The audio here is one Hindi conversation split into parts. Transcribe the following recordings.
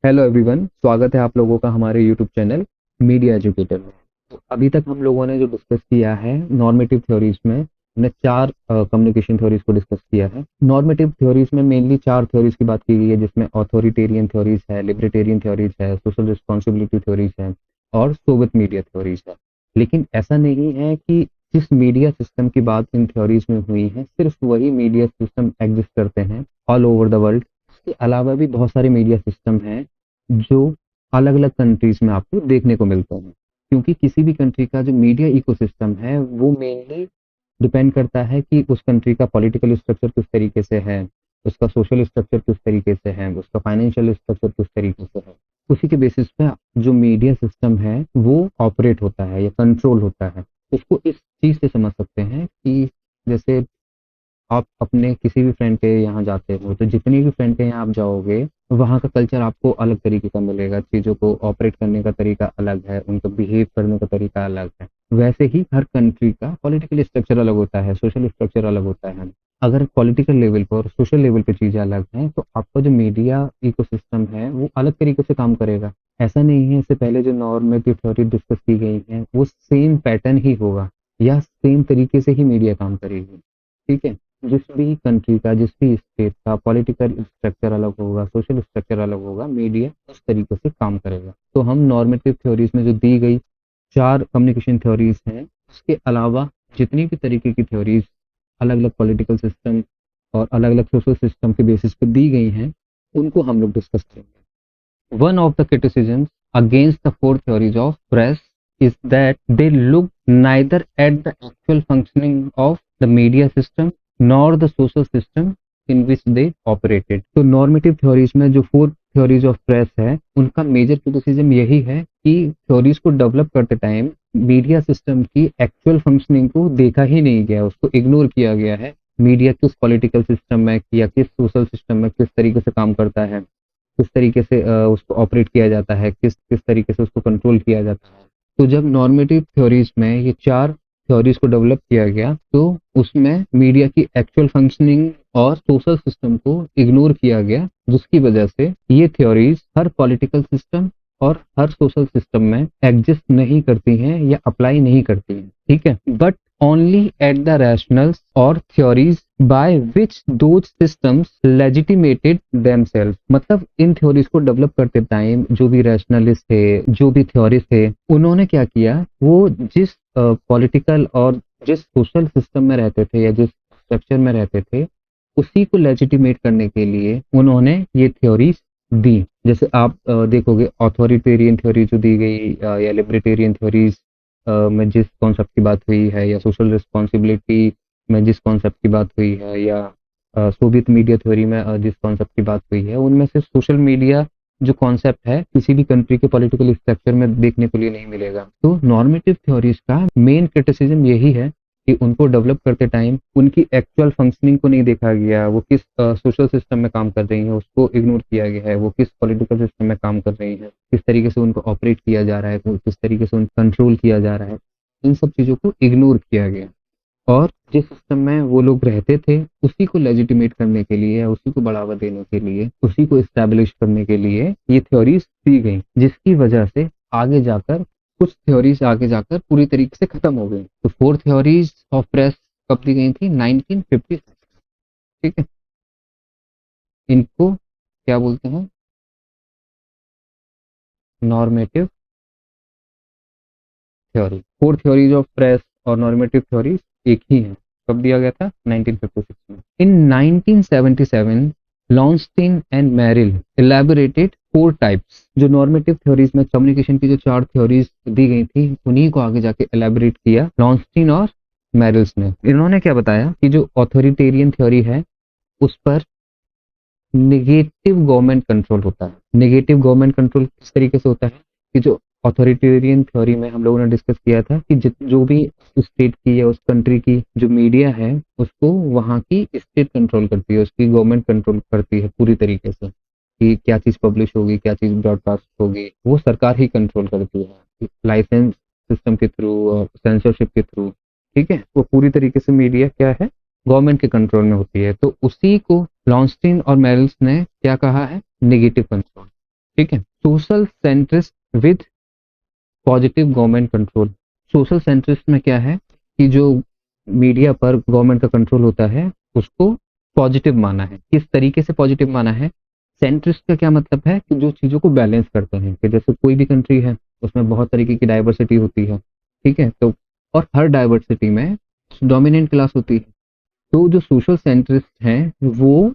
हेलो एवरीवन, स्वागत है आप लोगों का हमारे यूट्यूब चैनल मीडिया एजुकेटर में। तो अभी तक हम लोगों ने जो डिस्कस किया है नॉर्मेटिव थ्योरीज में, हमने चार कम्युनिकेशन थ्योरीज को डिस्कस किया है। नॉर्मेटिव थ्योरीज में मेनली चार थ्योरीज की बात की गई है, जिसमें ऑथोरिटेरियन थ्योरीज है, लिबर्टेरियन थ्योरीज है, सोशल रिस्पॉन्सिबिलिटी थ्योरीज है और सोवियत मीडिया थ्योरीज है। लेकिन ऐसा नहीं है कि जिस मीडिया सिस्टम की बात इन थ्योरीज में हुई है सिर्फ वही मीडिया सिस्टम एग्जिस्ट करते हैं ऑल ओवर द वर्ल्ड। इसके अलावा भी बहुत सारे मीडिया सिस्टम हैं जो अलग अलग कंट्रीज में आपको देखने को मिलते हैं, क्योंकि किसी भी कंट्री का जो मीडिया इकोसिस्टम है वो मेनली डिपेंड करता है कि उस कंट्री का पॉलिटिकल स्ट्रक्चर किस तरीके से है, उसका सोशल स्ट्रक्चर किस तरीके से है, उसका फाइनेंशियल स्ट्रक्चर किस तरीके से है। उसी के बेसिस पे जो मीडिया सिस्टम है वो ऑपरेट होता है या कंट्रोल होता है। उसको इस चीज से समझ सकते हैं कि जैसे आप अपने किसी भी फ्रेंड के यहाँ जाते हो तो जितनी भी फ्रेंड के यहाँ आप जाओगे वहाँ का कल्चर आपको अलग तरीके का मिलेगा, चीज़ों को ऑपरेट करने का तरीका अलग है, उनका बिहेव करने का तरीका अलग है। वैसे ही हर कंट्री का पॉलिटिकल स्ट्रक्चर अलग होता है, सोशल स्ट्रक्चर अलग होता है। अगर पॉलिटिकल लेवल पर और सोशल लेवल पे चीज़ें अलग हैं तो आपका जो मीडिया इकोसिस्टम है वो अलग तरीके से काम करेगा। ऐसा नहीं है, इससे पहले जो नॉर्मेटिव थ्योरी डिस्कस की गई है वो सेम पैटर्न ही होगा या सेम तरीके से ही मीडिया काम करेगी। ठीक है। जिस भी कंट्री का, जिस भी स्टेट का पॉलिटिकल स्ट्रक्चर अलग होगा, सोशल स्ट्रक्चर अलग होगा, मीडिया उस तरीके से काम करेगा। तो हम नॉर्मेटिव थ्योरीज में जो दी गई चार कम्युनिकेशन थ्योरीज हैं उसके अलावा जितनी भी तरीके की थ्योरीज अलग अलग पॉलिटिकल सिस्टम और अलग अलग सोशल सिस्टम के बेसिस पे दी गई हैं उनको हम लोग डिस्कस करेंगे। One of the criticisms against the four theories of press is that they look neither at the actual functioning of the media system nor the social system in which they operated। तो नॉर्मेटिव थ्योरीज में जो फोर थ्योरीज ऑफ प्रेस है उनका मेजर क्रिटिसिज्म यही है कि थ्योरीज को डेवलप करते टाइम मीडिया सिस्टम की एक्चुअल फंक्शनिंग को देखा ही नहीं गया, उसको इग्नोर किया गया है। मीडिया किस पॉलिटिकल सिस्टम में या किस सोशल सिस्टम में किस तरीके से काम करता है, किस तरीके से उसको ऑपरेट किया जाता है, किस किस तरीके से उसको कंट्रोल किया जाता है। तो जब नॉर्मेटिव थ्योरीज में ये चार थ्योरीज को डेवलप किया गया तो उसमें मीडिया की एक्चुअल फंक्शनिंग और सोशल सिस्टम को इग्नोर किया गया, जिसकी वजह से ये थ्योरीज हर पॉलिटिकल सिस्टम और हर सोशल सिस्टम में एग्जिस्ट नहीं करती हैं या अप्लाई नहीं करती हैं। ठीक है, but only at the rationals or theories by which those systems legitimated themselves। मतलब इन थ्योरीज को डेवलप करते टाइम जो भी रैशनलिस्ट थे, जो भी थ्योरिस्ट थे, उन्होंने क्या किया, वो जिस पॉलिटिकल और जिस सोशल सिस्टम में रहते थे या जिस स्ट्रक्चर में रहते थे उसी को लेजिटिमेट करने के लिए उन्होंने ये थ्योरीज दी। जैसे आप देखोगे ऑथोरिटेरियन थ्योरी जो दी गई या लिबर्टेरियन थ्योरीज में जिस कॉन्सेप्ट की बात हुई है, या सोशल रिस्पॉन्सिबिलिटी में जिस कॉन्सेप्ट की बात हुई है, या सोवियत मीडिया थ्योरी में जिस कॉन्सेप्ट की बात हुई है, उनमें से सोशल मीडिया जो कॉन्सेप्ट है किसी भी कंट्री के पॉलिटिकल स्ट्रक्चर में देखने को लिए नहीं मिलेगा। तो नॉर्मेटिव थ्योरीज का मेन क्रिटिसिज्म यही है कि उनको डेवलप करते टाइम उनकी एक्चुअल फंक्शनिंग को नहीं देखा गया, वो किस सोशल सिस्टम में काम कर रही है उसको इग्नोर किया गया है, वो किस पॉलिटिकल सिस्टम में काम कर रही है, किस तरीके से उनको ऑपरेट किया जा रहा है, किस तरीके से उनको कंट्रोल किया जा रहा है, इन सब चीज़ों को इग्नोर किया गया। और जिस सिस्टम में वो लोग रहते थे उसी को लेजिटिमेट करने के लिए, उसी को बढ़ावा देने के लिए, उसी को एस्टेब्लिश करने के लिए ये थ्योरीज दी गई, जिसकी वजह से आगे जाकर कुछ थ्योरीज आगे जाकर पूरी तरीके से खत्म हो गई। तो फोर थ्योरीज ऑफ प्रेस कब दी गई थी? 1956। ठीक है, इनको क्या बोलते हैं? Normative theory. Four theories of press और नॉर्मेटिव थ्योरीज एक ही है। कब दिया गया था? 1956 में। In 1977 Lowenstein and Merrill elaborated four types. जो नॉर्मेटिव थ्योरीज में कम्युनिकेशन की जो चार थ्योरीज दी गई थी उन्हीं को आगे जाके इलेबोरेट किया लॉन्स्टीन और मेरिल्स ने। इन्होंने क्या बताया कि जो ऑथोरिटेरियन थ्योरी है उस पर नेगेटिव गवर्नमेंट कंट्रोल होता है। नेगेटिव गवर्नमेंट कंट्रोल किस तरीके से होता है कि जो ऑथोरिटेरियन थ्योरी में हम लोगों ने डिस्कस किया था कि जो भी स्टेट की या उस कंट्री की जो मीडिया है उसको वहाँ की स्टेट कंट्रोल करती है, उसकी गवर्नमेंट कंट्रोल करती है पूरी तरीके से, कि क्या चीज़ पब्लिश होगी, क्या चीज़ ब्रॉडकास्ट होगी, वो सरकार ही कंट्रोल करती है लाइसेंस सिस्टम के थ्रू और सेंसरशिप के थ्रू। ठीक है, वो पूरी तरीके से मीडिया क्या है, गवर्नमेंट के कंट्रोल में होती है। तो उसी को लॉन्स्टीन और मेरिल्स ने क्या कहा है? Negative control. ठीक है। Social centrist with positive government control. Social centrist में क्या है कि जो मीडिया पर गवर्नमेंट का कंट्रोल होता है उसको पॉजिटिव माना है। किस तरीके से पॉजिटिव माना है? सेंट्रिस्ट का क्या मतलब है कि जो चीजों को बैलेंस करते हैं, कि जैसे कोई भी कंट्री है उसमें बहुत तरीके की डाइवर्सिटी होती है, ठीक है, तो और हर डाइवर्सिटी में डोमिनेंट क्लास होती है। तो जो सोशल सेंट्रिस्ट हैं वो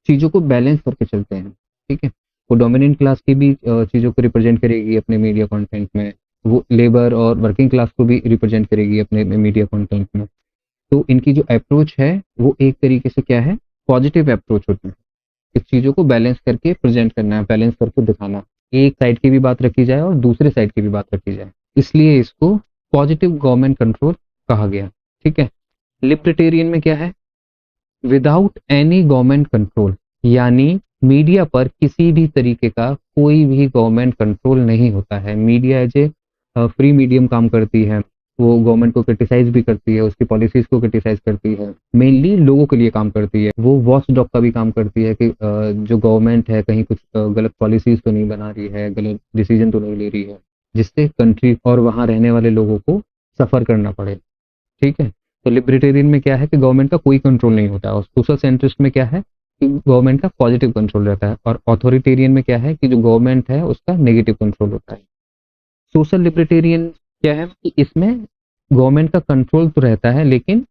चीजों को बैलेंस करके चलते हैं, ठीक है। वो डोमिनेंट क्लास की भी चीजों को रिप्रेजेंट करेगी अपने मीडिया कंटेंट में, वो लेबर और वर्किंग क्लास को भी रिप्रेजेंट करेगी अपने मीडिया कंटेंट में। तो इनकी जो अप्रोच है वो एक तरीके से क्या है, पॉजिटिव अप्रोच होती है। इस चीजों को बैलेंस करके प्रेजेंट करना है, बैलेंस करके दिखाना, एक साइड की भी बात रखी जाए और दूसरे साइड की भी बात रखी जाए, इसलिए इसको पॉजिटिव गवर्नमेंट कंट्रोल कहा गया, ठीक है। लिबर्टेरियन में क्या है? विदाउट एनी गवर्नमेंट कंट्रोल, यानी मीडिया पर किसी भी तरीके का कोई भी गवर्नमेंट कंट्रोल नहीं होता है। Media as a free medium काम करती है, वो गवर्नमेंट को क्रिटिसाइज भी करती है, उसकी पॉलिसीज को क्रिटिसाइज करती है, मेनली लोगों के लिए काम करती है। वो वॉच डॉग का भी काम करती है कि जो गवर्नमेंट है कहीं कुछ गलत पॉलिसीज तो नहीं बना रही है, गलत डिसीजन तो नहीं ले रही है, जिससे कंट्री और वहां रहने वाले लोगों को सफर करना पड़े, ठीक है। तो लिबर्टेरियन में क्या है कि गवर्नमेंट का कोई कंट्रोल नहीं होता है, और सोशल सेंट्रिस्ट में क्या है कि गवर्नमेंट का पॉजिटिव कंट्रोल रहता है, और ऑथोरिटेरियन में क्या है कि जो गवर्नमेंट है उसका नेगेटिव कंट्रोल होता है। सोशल लिबर्टेरियन क्या है कि इसमें गवर्नमेंट का कंट्रोल तो रहता है लेकिन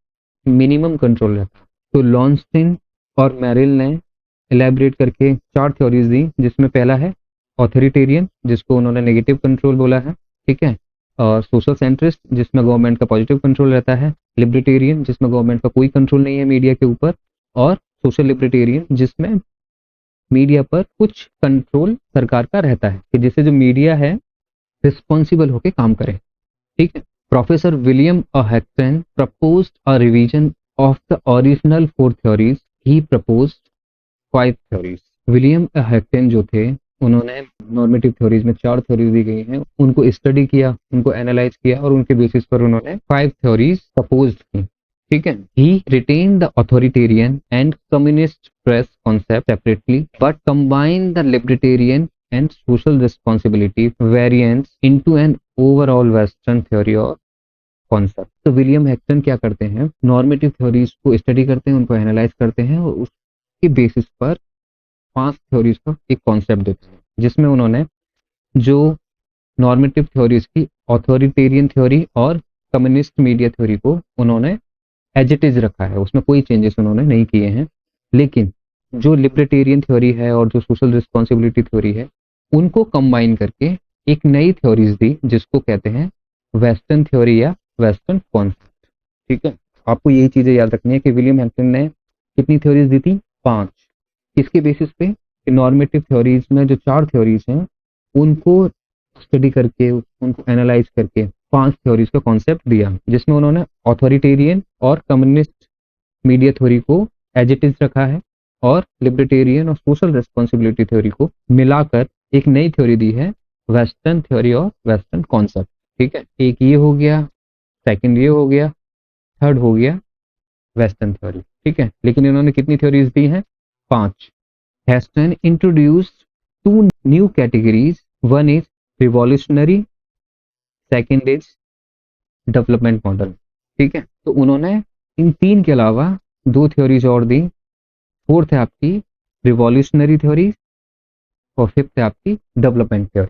मिनिमम कंट्रोल रहता है। तो लॉन्स्टिन और मेरिल ने एलैबोरेट करके 4 थ्योरीज दी, जिसमें पहला है ऑथोरिटेरियन, जिसको उन्होंने नेगेटिव कंट्रोल बोला है, ठीक है। और सोशल सेंट्रिस्ट, जिसमें गवर्नमेंट का पॉजिटिव कंट्रोल रहता है। लिबर्टेरियन, जिसमें गवर्नमेंट का कोई कंट्रोल नहीं है मीडिया के ऊपर। और सोशल लिबर्टेरियन, जिसमें मीडिया पर कुछ कंट्रोल सरकार का रहता है, कि जिससे जो मीडिया है रिस्पॉन्सिबल होकर काम करे, ठीक है। Professor William हैक्टन proposed a revision of the original 4 theories, he proposed 5 theories. William हैक्टन जो थे उन्होंने नॉर्मेटिव थ्योरीज में 4 थ्योरीज दी गई हैं, उनको स्टडी किया, उनको एनालाइज किया और उनके बेसिस पर उन्होंने 5 थ्योरीज प्रपोज्ड की, ठीक है। He retained the authoritarian and communist press concept separately but combine the libertarian and social responsibility variants into an overall western theory और कॉन्सेप्ट। तो विलियम हेक्टन क्या करते हैं, नॉर्मेटिव थ्योरीज को स्टडी करते हैं, उनको एनालाइज करते हैं और उसके बेसिस पर 5 थ्योरीज का एक कॉन्सेप्ट देते हैं, जिसमें उन्होंने जो नॉर्मेटिव थ्योरीज की ऑथोरिटेरियन थ्योरी और कम्युनिस्ट मीडिया थ्योरी को उन्होंने एज इट इज रखा है, उसमें कोई चेंजेस उन्होंने नहीं किए हैं। लेकिन जो लिबर्टेरियन थ्योरी है और जो सोशल रिस्पॉन्सिबिलिटी थ्योरी है, उनको कंबाइन करके एक नई थ्योरीज दी, जिसको कहते हैं वेस्टर्न थ्योरी या वेस्टर्न कॉन्सेप्ट, ठीक है। आपको यही चीजें याद रखनी है कि विलियम हेक्टन ने कितनी थ्योरीज दी थी? 5। किसके बेसिस पे? नॉर्मेटिव थ्योरीज में जो 4 थ्योरीज हैं उनको स्टडी करके, उनको एनालाइज करके 5 थ्योरीज का कॉन्सेप्ट दिया, जिसमें उन्होंने ऑथोरिटेरियन और कम्युनिस्ट मीडिया थ्योरी को एज इट इज रखा है और लिबर्टेरियन और सोशल रिस्पॉन्सिबिलिटी थ्योरी को मिलाकर एक नई थ्योरी दी है, वेस्टर्न थ्योरी और वेस्टर्न कॉन्सेप्ट, ठीक है। एक ये हो गया, सेकंड ये हो गया, थर्ड हो गया वेस्टर्न थ्योरी, ठीक है। लेकिन इन्होंने कितनी थ्योरीज दी हैं? 5। Hasten introduced 2 new categories, one is revolutionary, second is development model, ठीक है। तो उन्होंने इन 3 के अलावा 2 थ्योरीज और दी। फोर्थ है आपकी रिवॉल्यूशनरी थ्योरी और फिफ्थ है आपकी डेवलपमेंट थ्योरी,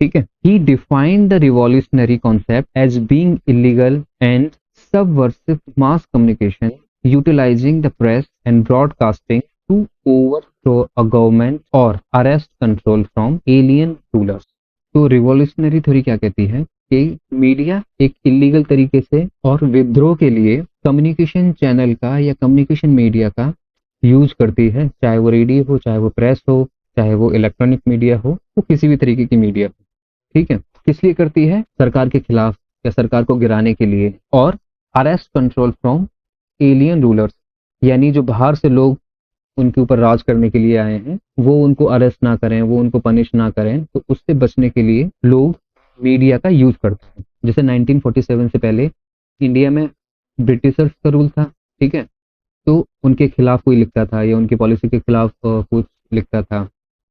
ठीक है। He defined the revolutionary concept as being illegal and subversive mass communication utilising the press and broadcasting to overthrow a government और arrest control from alien rulers. तो रिवॉल्यूशनरी थ्योरी क्या कहती है कि मीडिया एक इलीगल तरीके से और विद्रोह के लिए कम्युनिकेशन चैनल का या कम्युनिकेशन मीडिया का यूज करती है, चाहे वो रेडियो हो, चाहे वो प्रेस हो, चाहे वो इलेक्ट्रॉनिक मीडिया हो, वो किसी भी तरीके की मीडिया हो, ठीक है। किस लिए करती है? सरकार के खिलाफ या सरकार को गिराने के लिए, और arrest control from alien rulers, यानी जो बाहर से लोग उनके ऊपर राज करने के लिए आए हैं वो उनको अरेस्ट ना करें, वो उनको पनिश ना करें, तो उससे बचने के लिए लोग मीडिया का यूज करते हैं। जैसे 1947 से पहले इंडिया में ब्रिटिशर्स का रूल था, ठीक है। तो उनके खिलाफ कोई लिखता था या उनकी पॉलिसी के खिलाफ कुछ लिखता था,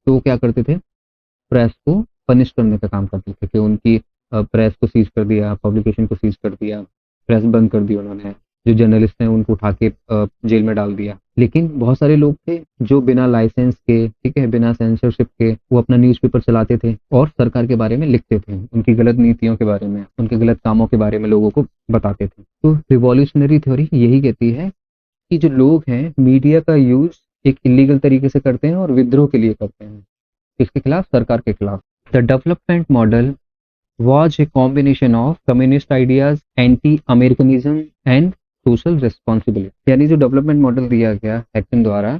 तो वो क्या करते थे, प्रेस को पनिश करने का काम करते थे कि उनकी प्रेस को सीज कर दिया, पब्लिकेशन को सीज कर दिया, प्रेस बंद कर दी उन्होंने, जो जर्नलिस्ट हैं उनको उठा के जेल में डाल दिया। लेकिन बहुत सारे लोग थे जो बिना लाइसेंस के, ठीक है, बिना सेंसरशिप के वो अपना न्यूज़पेपर चलाते थे और सरकार के बारे में लिखते थे, उनकी गलत नीतियों के बारे में, उनके गलत कामों के बारे में लोगों को बताते थे। तो रिवॉल्यूशनरी थ्योरी यही कहती है कि जो लोग हैं मीडिया का यूज एक इलीगल तरीके से करते हैं और विद्रोह के लिए करते हैं, किसके खिलाफ, सरकार के खिलाफ। The development model was a combination of communist ideas, anti-Americanism and social responsibility। यानी जो डेवलपमेंट मॉडल दिया गया एक्शन द्वारा,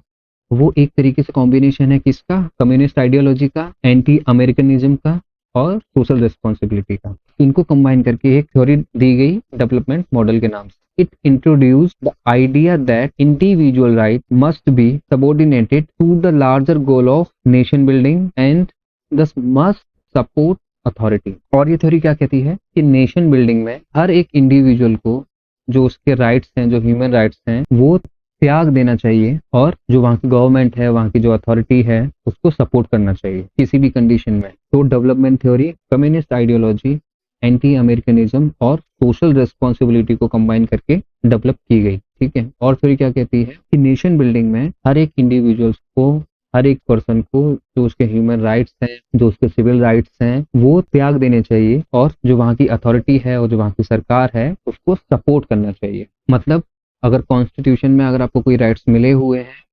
वो एक तरीके से कॉम्बिनेशन है किसका, कम्युनिस्ट आइडियोलॉजी का, एंटी अमेरिकनिज्म का और सोशल रिस्पॉन्सिबिलिटी का। इनको कंबाइन करके एक थ्योरी दी गई डेवलपमेंट मॉडल के नाम से। It introduce the idea that individual right must be subordinated to the larger goal of nation building and thus must support authority. और ये थ्योरी क्या कहती है कि नेशन बिल्डिंग में हर एक इंडिविजुअल को जो उसके राइट्स हैं, जो ह्यूमन राइट्स हैं, वो त्याग देना चाहिए और जो वहाँ की गवर्नमेंट है, वहाँ की जो अथॉरिटी है, उसको सपोर्ट करना चाहिए किसी भी कंडीशन में। तो development theory communist ideology, anti Americanism और सोशल रिस्पॉन्सिबिलिटी को कंबाइन करके डेवलप की गई, ठीक है। और थ्योरी क्या कहती है कि नेशन बिल्डिंग में हर एक इंडिविजुअल्स को, हर एक पर्सन को जो उसके ह्यूमन राइट्स हैं, जो उसके सिविल राइट्स हैं, वो त्याग देने चाहिए और जो वहाँ की अथॉरिटी है और जो वहाँ की सरकार है उसको सपोर्ट करना चाहिए। मतलब अगर कॉन्स्टिट्यूशन में अगर आपको कोई राइट्स मिले हुए हैं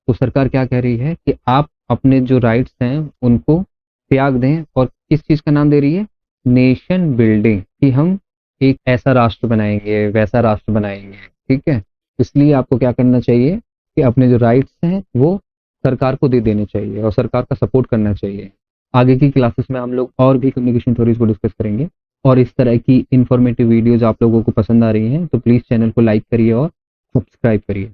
तो सरकार क्या कह रही है कि आप अपने जो राइट्स हैं उनको त्याग दें, और किस चीज का नाम दे रही है, नेशन बिल्डिंग, कि हम एक ऐसा राष्ट्र बनाएंगे, वैसा राष्ट्र बनाएंगे, ठीक है। इसलिए आपको क्या करना चाहिए कि अपने जो राइट्स हैं वो सरकार को दे देने चाहिए और सरकार का सपोर्ट करना चाहिए। आगे की क्लासेस में हम लोग और भी कम्युनिकेशन थ्योरीज को डिस्कस करेंगे, और इस तरह की इंफॉर्मेटिव वीडियोज आप लोगों को पसंद आ रही हैं तो प्लीज चैनल को लाइक करिए और सब्सक्राइब करिए।